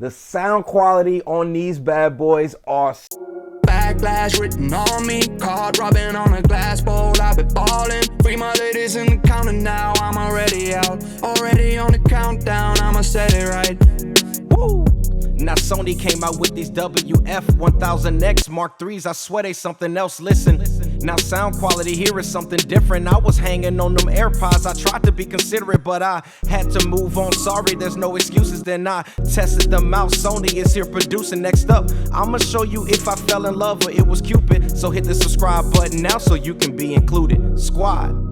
The sound quality on these bad boys are Backlash written on me, card rubbing on a glass bowl. I've been ballin', free my ladies in the counter now. I'm already out, already on the countdown. I'ma set it right. Woo! Now Sony came out with these WF1000XM3s. I swear they something else. Listen, now sound quality here is something different. I was hanging on them AirPods. I tried to be considerate, but I had to move on. Sorry, there's no excuses. Then I tested them out. Sony is here producing. Next up, I'ma show you if I fell in love or it was Cupid. So hit the subscribe button now so you can be included. Squad.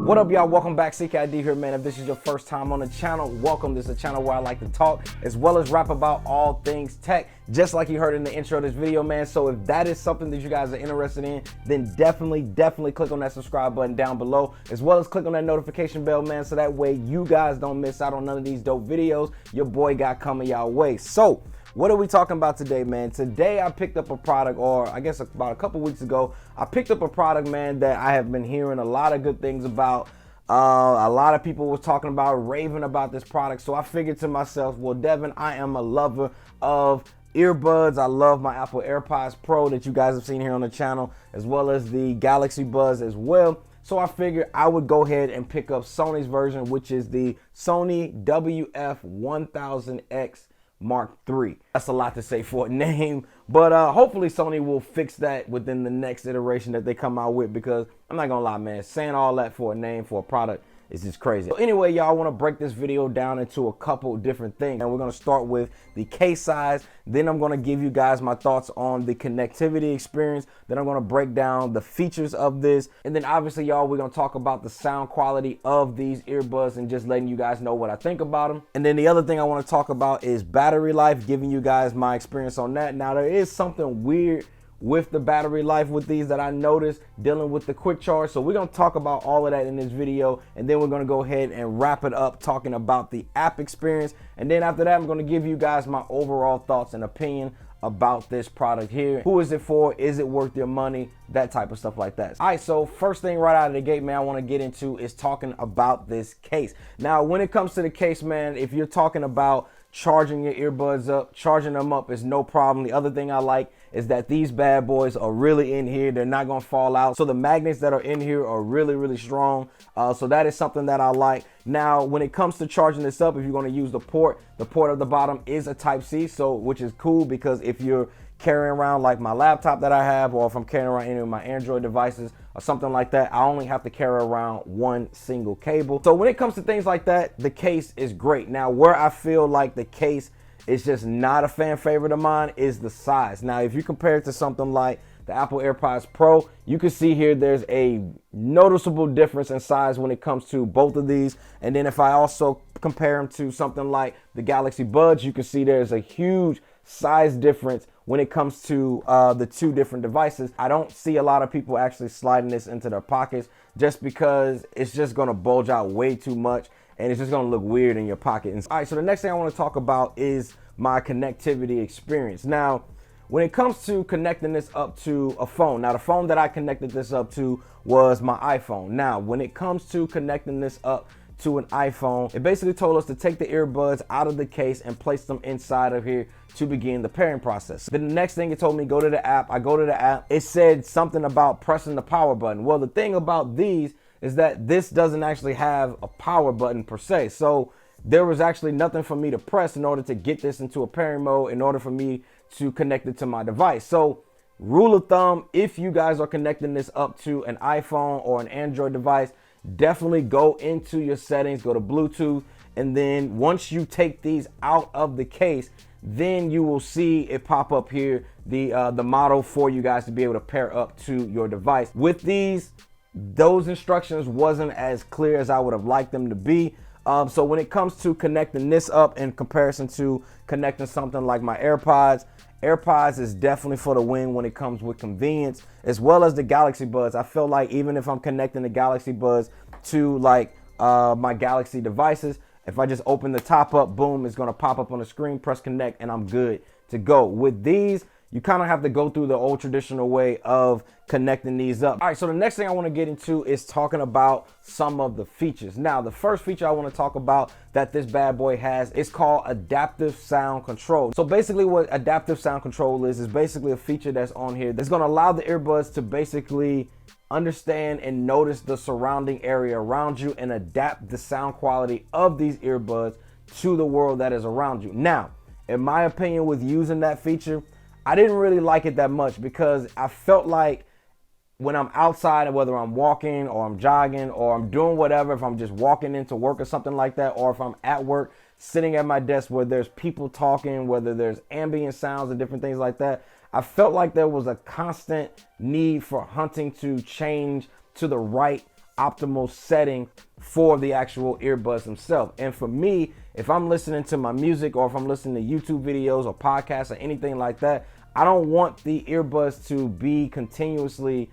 What up, y'all? Welcome back. CKID here, man. If this is your first time on the channel, welcome. This is a channel where I like to talk as well as rap about all things tech, just like you heard in the intro of this video, man. So if that is something that you guys are interested in, then definitely click on that subscribe button down below, as well as click on that notification bell, man, so that way you guys don't miss out on none of these dope videos your boy got coming y'all way. So what are we talking about today, man? Today I picked up a product, or I guess about a couple weeks ago, I picked up a product, man, that I have been hearing a lot of good things about. A lot of people were talking about, raving about this product. So I figured to myself, well, Devin, I am a lover of earbuds. I love my Apple AirPods Pro that you guys have seen here on the channel, as well as the Galaxy Buds as well. So I figured I would go ahead and pick up Sony's version, which is the Sony WF1000XM3. That's a lot to say for a name, but hopefully Sony will fix that within the next iteration that they come out with, because I'm not gonna lie, man, saying all that for a name for a product is just crazy. So anyway, y'all, I want to break this video down into a couple different things, and we're going to start with the case size. Then I'm going to give you guys my thoughts on the connectivity experience. Then I'm going to break down the features of this, and then obviously, y'all, we're going to talk about the sound quality of these earbuds and just letting you guys know what I think about them. And then the other thing I want to talk about is battery life, giving you guys my experience on that. Now, there is something weird with the battery life with these that I noticed dealing with the quick charge. So we're going to talk about all of that in this video, and then we're going to go ahead and wrap it up talking about the app experience. And then after that, I'm going to give you guys my overall thoughts and opinion about this product here. Who is it for? Is it worth your money? That type of stuff like that. All right, so first thing right out of the gate, man, I want to get into is talking about this case. Now, when it comes to the case, man, if you're talking about charging your earbuds up, charging them up is no problem. The other thing I like is that these bad boys are really in here. They're not going to fall out. So the magnets that are in here are really strong. So that is something that I like. Now, when it comes to charging this up, if you're going to use the port at the bottom is a Type-C, so which is cool, because if you're carrying around like my laptop that I have, or if I'm carrying around any of my Android devices or something like that, I only have to carry around one single cable. So when it comes to things like that, the case is great. Now, where I feel like the case is just not a fan favorite of mine is the size. Now, if you compare it to something like the Apple AirPods Pro, you can see here there's a noticeable difference in size when it comes to both of these. And then if I also compare them to something like the Galaxy Buds, you can see there's a huge size difference when it comes to the two different devices. I don't see a lot of people actually sliding this into their pockets, just because it's just going to bulge out way too much, and it's just going to look weird in your pocket. All right, so the next thing I want to talk about is my connectivity experience. Now, when it comes to connecting this up to a phone, now the phone that I connected this up to was my iPhone. Now, when it comes to connecting this up to an iPhone, it basically told us to take the earbuds out of the case and place them inside of here to begin the pairing process. Then the next thing it told me, go to the app. I go to the app. It said something about pressing the power button. Well, the thing about these is that this doesn't actually have a power button per se. So there was actually nothing for me to press in order to get this into a pairing mode, in order for me to connect it to my device. So rule of thumb, if you guys are connecting this up to an iPhone or an Android device, definitely go into your settings, go to Bluetooth, and then once you take these out of the case, then you will see it pop up here, the model for you guys to be able to pair up to your device. With these, those instructions wasn't as clear as I would have liked them to be. So when it comes to connecting this up in comparison to connecting something like my AirPods is definitely for the win when it comes with convenience, as well as the Galaxy Buds. I feel like even if I'm connecting the Galaxy Buds to like my Galaxy devices, if I just open the top up, boom, it's gonna pop up on the screen, press connect, and I'm good to go. With these, you kind of have to go through the old traditional way of connecting these up. All right, so the next thing I want to get into is talking about some of the features. Now, the first feature I want to talk about that this bad boy has is called adaptive sound control. So basically what adaptive sound control is basically a feature that's on here that's going to allow the earbuds to basically understand and notice the surrounding area around you and adapt the sound quality of these earbuds to the world that is around you. Now, in my opinion, with using that feature, I didn't really like it that much because I felt like when I'm outside, whether I'm walking or I'm jogging or I'm doing whatever, if I'm just walking into work or something like that, or if I'm at work sitting at my desk where there's people talking, whether there's ambient sounds and different things like that, I felt like there was a constant need for hunting to change to the right optimal setting for the actual earbuds themselves. And for me, if I'm listening to my music or if I'm listening to YouTube videos or podcasts or anything like that, I don't want the earbuds to be continuously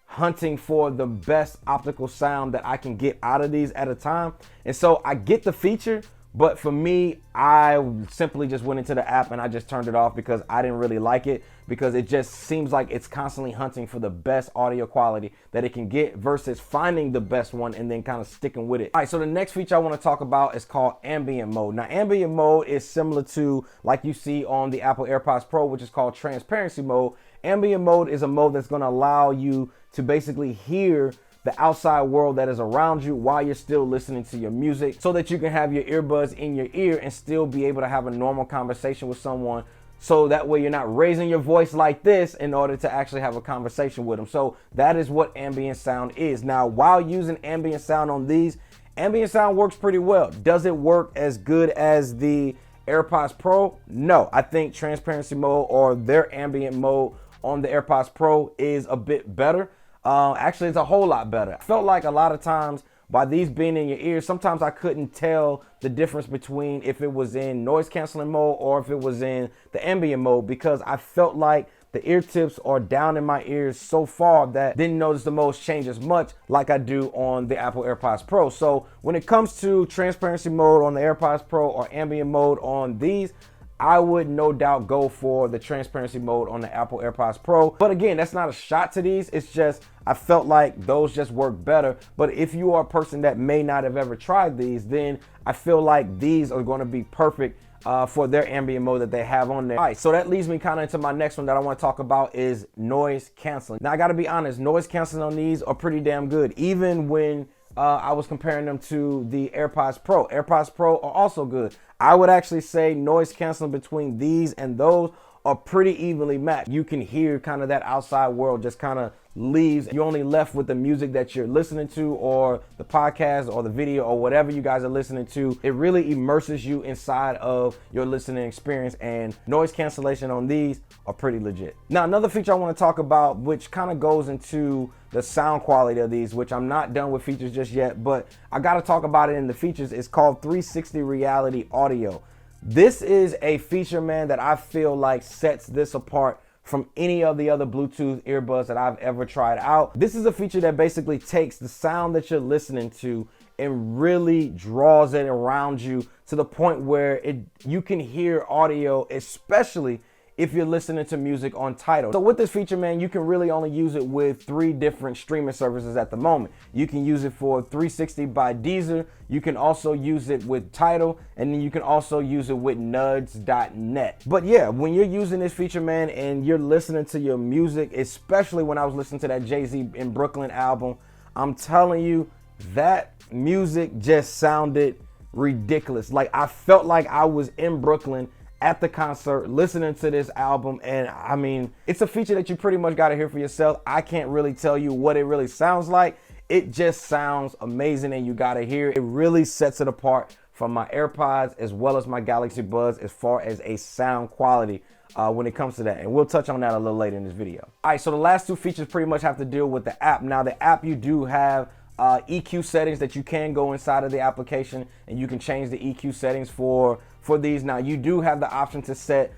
hunting for the best optical sound that I can get out of these at a time. And so I get the feature, but for me, I simply just went into the app and I just turned it off because I didn't really like it, because it just seems like it's constantly hunting for the best audio quality that it can get versus finding the best one and then kind of sticking with it. All right, so the next feature I want to talk about is called ambient mode. Now, ambient mode is similar to like you see on the Apple AirPods Pro, which is called transparency mode. Ambient mode is a mode that's going to allow you to basically hear the outside world that is around you while you're still listening to your music, so that you can have your earbuds in your ear and still be able to have a normal conversation with someone. So that way you're not raising your voice like this in order to actually have a conversation with them. So that is what ambient sound is. Now, while using ambient sound on these, ambient sound works pretty well. Does it work as good as the AirPods Pro? No, I think transparency mode or their ambient mode on the AirPods Pro is a bit better. Actually, it's a whole lot better. I felt like a lot of times by these being in your ears, sometimes I couldn't tell the difference between if it was in noise canceling mode or if it was in the ambient mode, because I felt like the ear tips are down in my ears so far that didn't notice the modes change as much like I do on the Apple AirPods Pro. So when it comes to transparency mode on the AirPods Pro or ambient mode on these, I would no doubt go for the transparency mode on the Apple AirPods Pro. But again, that's not a shot to these. It's just I felt like those just work better. But if you are a person that may not have ever tried these, then I feel like these are going to be perfect for their ambient mode that they have on there. All right, so that leads me kind of into my next one that I want to talk about is noise canceling. Now, I got to be honest, noise canceling on these are pretty damn good. Even when I was comparing them to the AirPods Pro. AirPods Pro are also good. I would actually say noise canceling between these and those are pretty evenly matched. You can hear kind of that outside world just kind of leaves. You're only left with the music that you're listening to or the podcast or the video or whatever you guys are listening to. It really immerses you inside of your listening experience, and noise cancellation on these are pretty legit. Now, another feature I want to talk about, which kind of goes into the sound quality of these, which I'm not done with features just yet, but I got to talk about it in the features, is called 360 reality audio. This is a feature, man, that I feel like sets this apart from any of the other Bluetooth earbuds that I've ever tried out. This is a feature that basically takes the sound that you're listening to and really draws it around you to the point where you can hear audio, especially if you're listening to music on Tidal. So with this feature, man, you can really only use it with 3 different streaming services at the moment. You can use it for 360 by Deezer. You can also use it with Tidal, and then you can also use it with nuds.net. But yeah, when you're using this feature, man, and you're listening to your music, especially when I was listening to that Jay-Z in Brooklyn album, I'm telling you, that music just sounded ridiculous. Like, I felt like I was in Brooklyn at the concert listening to this album. And I mean, it's a feature that you pretty much got to hear for yourself. I can't really tell you what it really sounds like. It just sounds amazing, and you got to hear it. It really sets it apart from my AirPods as well as my Galaxy Buds as far as a sound quality when it comes to that. And we'll touch on that a little later in this video. All right, so the last 2 features pretty much have to deal with the app. Now, the app, you do have EQ settings that you can go inside of the application, and you can change the EQ settings for these. Now, you do have the option to set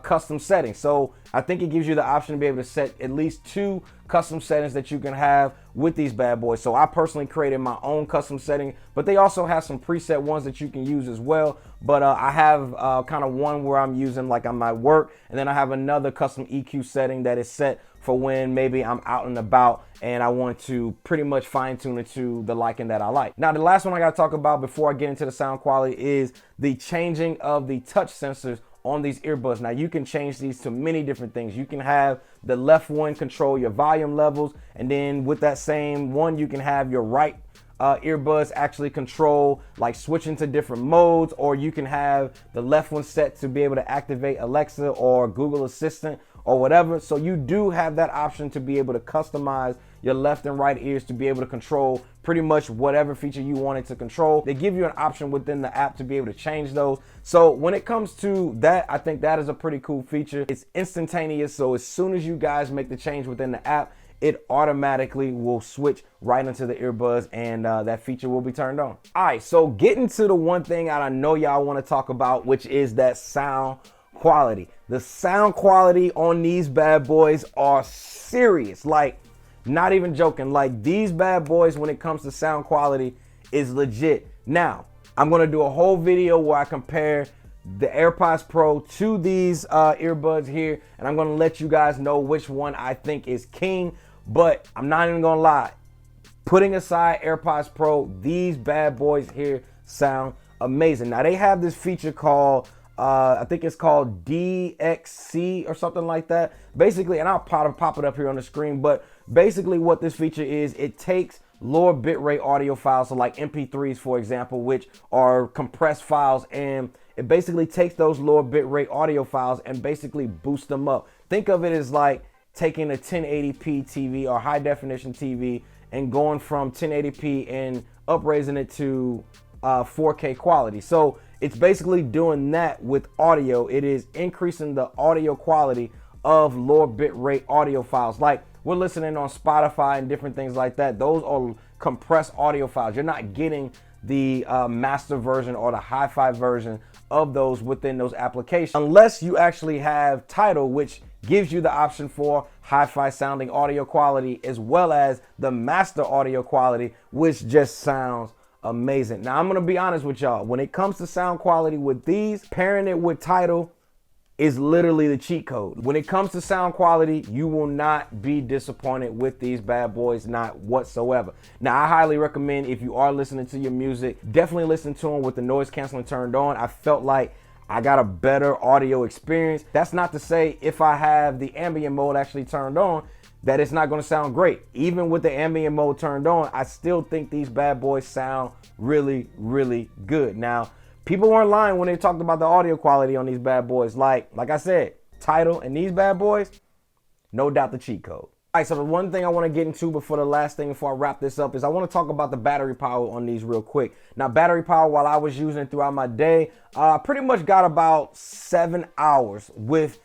custom settings. So I think it gives you the option to be able to set at least 2 custom settings that you can have with these bad boys. So I personally created my own custom setting, but they also have some preset ones that you can use as well. But I have kind of one where I'm using like on my work, and then I have another custom EQ setting that is set for when maybe I'm out and about and I want to pretty much fine tune it to the liking that I like. Now, the last one I got to talk about before I get into the sound quality is the changing of the touch sensors on these earbuds. Now, you can change these to many different things. You can have the left one control your volume levels, and then with that same one, you can have your right earbuds actually control like switching to different modes, or you can have the left one set to be able to activate Alexa or Google Assistant or whatever. So you do have that option to be able to customize your left and right ears to be able to control pretty much whatever feature you wanted to control. They give you an option within the app to be able to change those. So when it comes to that, I think that is a pretty cool feature. It's instantaneous. So as soon as you guys make the change within the app, it automatically will switch right into the earbuds, and that feature will be turned on. All right, so getting to the one thing I know y'all want to talk about, which is that sound quality. The sound quality on these bad boys are serious. Like, not even joking. Like, these bad boys, when it comes to sound quality, is legit. Now, I'm going to do a whole video where I compare the AirPods Pro to these earbuds here, and I'm going to let you guys know which one I think is king. But I'm not even going to lie. Putting aside AirPods Pro, these bad boys here sound amazing. Now, they have this feature called I think it's called DXC or something like that. Basically, and I'll pop it up here on the screen, but basically what this feature is, it takes lower bitrate audio files, so like MP3s, for example, which are compressed files, and it basically takes those lower bitrate audio files and basically boosts them up. Think of it as like taking a 1080p TV or high definition TV and going from 1080p and upraising it to 4K quality. So it's basically doing that with audio. It is increasing the audio quality of lower bitrate audio files. Like, we're listening on Spotify and different things like that. Those are compressed audio files. You're not getting the master version or the hi-fi version of those within those applications, unless you actually have Tidal, which gives you the option for hi-fi sounding audio quality, as well as the master audio quality, which just sounds amazing. Now, I'm gonna be honest with y'all. When it comes to sound quality with these, pairing it with Tidal is literally the cheat code. When it comes to sound quality, you will not be disappointed with these bad boys, not whatsoever. Now, I highly recommend, if you are listening to your music, definitely listen to them with the noise canceling turned on. I felt like I got a better audio experience. That's not to say if I have the ambient mode actually turned on, that it's not going to sound great. Even with the ambient mode turned on, I still think these bad boys sound really, really good. Now, people weren't lying when they talked about the audio quality on these bad boys. Like I said, Tidal and these bad boys, no doubt the cheat code. All right, so the one thing I want to get into before the last thing, before I wrap this up, is I want to talk about the battery power on these real quick. Now, battery power, while I was using it throughout my day, pretty much got about 7 hours with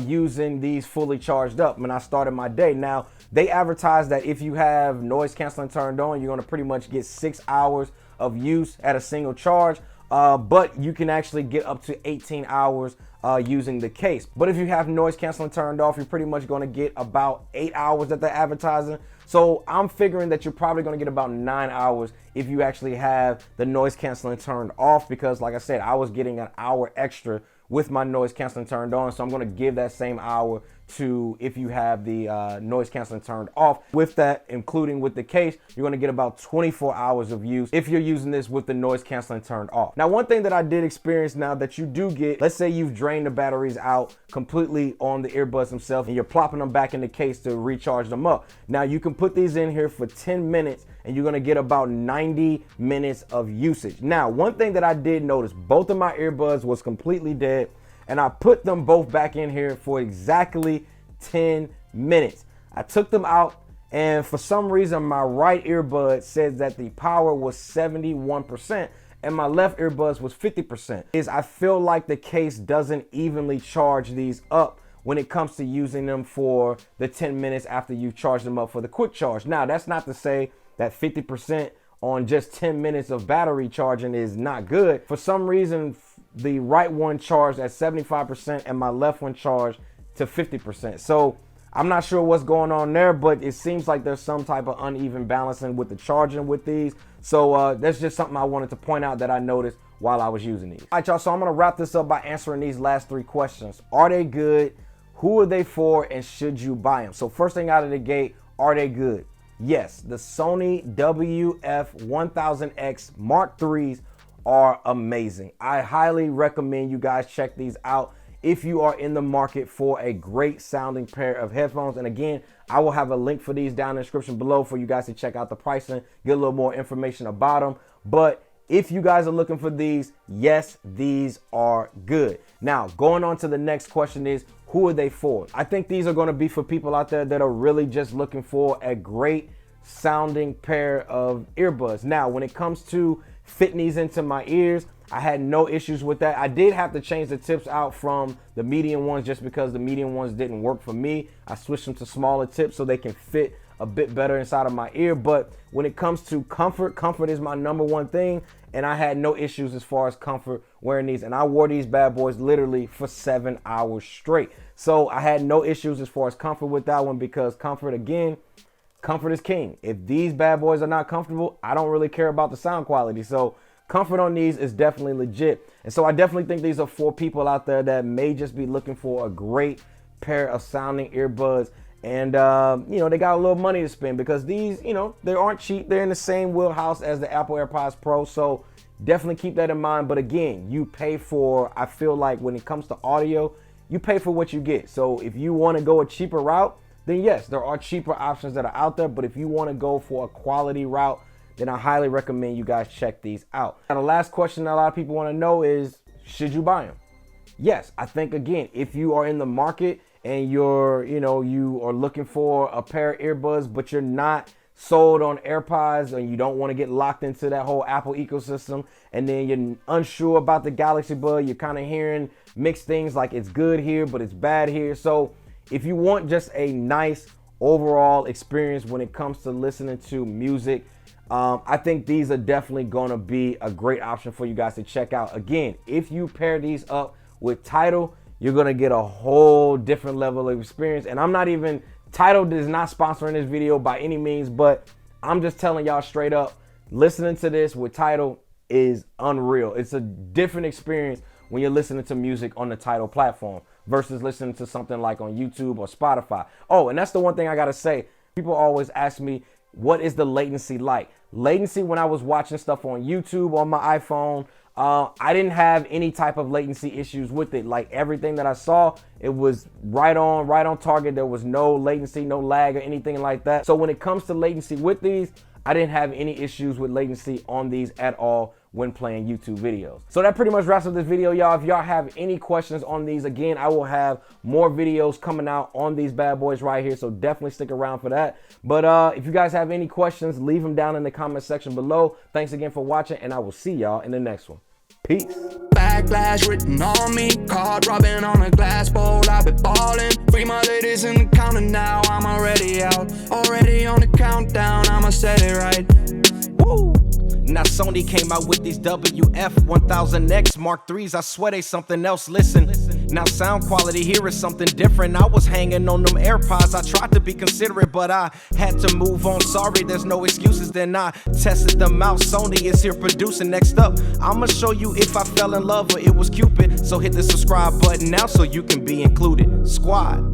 using these fully charged up when I started my day. Now, they advertise that if you have noise canceling turned on, you're going to pretty much get 6 hours of use at a single charge. But you can actually get up to 18 hours using the case. But if you have noise canceling turned off, you're pretty much going to get about 8 hours that they're advertising. So I'm figuring that you're probably going to get about 9 hours if you actually have the noise canceling turned off, because like I said, I was getting an hour extra with my noise canceling turned on. So I'm going to give that same hour to if you have the noise canceling turned off. With that, including with the case, you're going to get about 24 hours of use if you're using this with the noise canceling turned off. Now, one thing that I did experience now that you do get, let's say you've drained the batteries out completely on the earbuds themselves and you're plopping them back in the case to recharge them up. Now, you can put these in here for 10 minutes and you're going to get about 90 minutes of usage. Now, one thing that I did notice, both of my earbuds was completely dead, and I put them both back in here for exactly 10 minutes. I took them out, and for some reason, my right earbud says that the power was 71%, and my left earbuds was 50%. I feel like the case doesn't evenly charge these up when it comes to using them for the 10 minutes after you charge them up for the quick charge. Now, that's not to say that 50% on just 10 minutes of battery charging is not good. For some reason, the right one charged at 75% and my left one charged to 50%. So I'm not sure what's going on there, but it seems like there's some type of uneven balancing with the charging with these. So that's just something I wanted to point out that I noticed while I was using these. All right, y'all, so I'm gonna wrap this up by answering these last 3 questions. Are they good? Who are they for? And should you buy them? So first thing out of the gate, are they good? Yes, the Sony WF1000XM3s are amazing. I highly recommend you guys check these out if you are in the market for a great sounding pair of headphones. And again, I will have a link for these down in the description below for you guys to check out the pricing, get a little more information about them. But if you guys are looking for these, yes, these are good. Now, going on to the next question is, who are they for? I think these are going to be for people out there that are really just looking for a great sounding pair of earbuds. Now, when it comes to fitting these into my ears, I had no issues with that. I did have to change the tips out from the medium ones just because the medium ones didn't work for me. I switched them to smaller tips so they can fit a bit better inside of my ear. But when it comes to comfort, comfort is my number one thing. And I had no issues as far as comfort wearing these. And I wore these bad boys literally for 7 hours straight. So I had no issues as far as comfort with that one because comfort, again, comfort is king. If these bad boys are not comfortable, I don't really care about the sound quality. So comfort on these is definitely legit. And so I definitely think these are for people out there that may just be looking for a great pair of sounding earbuds. And, you know, they got a little money to spend because these, you know, they aren't cheap. They're in the same wheelhouse as the Apple AirPods Pro. So definitely keep that in mind. But again, you pay for, I feel like when it comes to audio, you pay for what you get. So if you want to go a cheaper route, then yes, there are cheaper options that are out there. But if you want to go for a quality route, then I highly recommend you guys check these out. Now, the last question that a lot of people want to know is, should you buy them? Yes, I think, again, if you are in the market and you are looking for a pair of earbuds, but you're not sold on AirPods and you don't want to get locked into that whole Apple ecosystem, and then you're unsure about the Galaxy Bud, you're kind of hearing mixed things like it's good here, but it's bad here. So if you want just a nice overall experience when it comes to listening to music, I think these are definitely going to be a great option for you guys to check out. Again, if you pair these up with Tidal, you're going to get a whole different level of experience. And I'm not even, Tidal is not sponsoring this video by any means, but I'm just telling y'all straight up, listening to this with Tidal is unreal. It's a different experience when you're listening to music on the Tidal platform versus listening to something like on YouTube or Spotify. Oh, and that's the one thing I got to say. People always ask me, what is the latency like? Latency when I was watching stuff on YouTube on my iPhone, I didn't have any type of latency issues with it. Like everything that I saw, it was right on target. There was no latency, no lag or anything like that. So when it comes to latency with these, I didn't have any issues with latency on these at all when playing YouTube videos. So that pretty much wraps up this video, y'all. If y'all have any questions on these, again, I will have more videos coming out on these bad boys right here, so definitely stick around for that. But if you guys have any questions, leave them down in the comment section below. Thanks again for watching, and I will see y'all in the next one. Peace. Backlash written on me, card robbing on a glass bowl. I've been ballin', free my ladies in the counter now. I'm already out, already on the countdown. I'ma set it right. Woo! Now Sony came out with these WF1000XM3s. I swear they something else. Listen, now sound quality here is something different. I was hanging on them AirPods. I tried to be considerate, but I had to move on. Sorry, there's no excuses. Then I tested them out. Sony is here producing. Next up, I'ma show you if I fell in love or it was Cupid. So hit the subscribe button now so you can be included. Squad.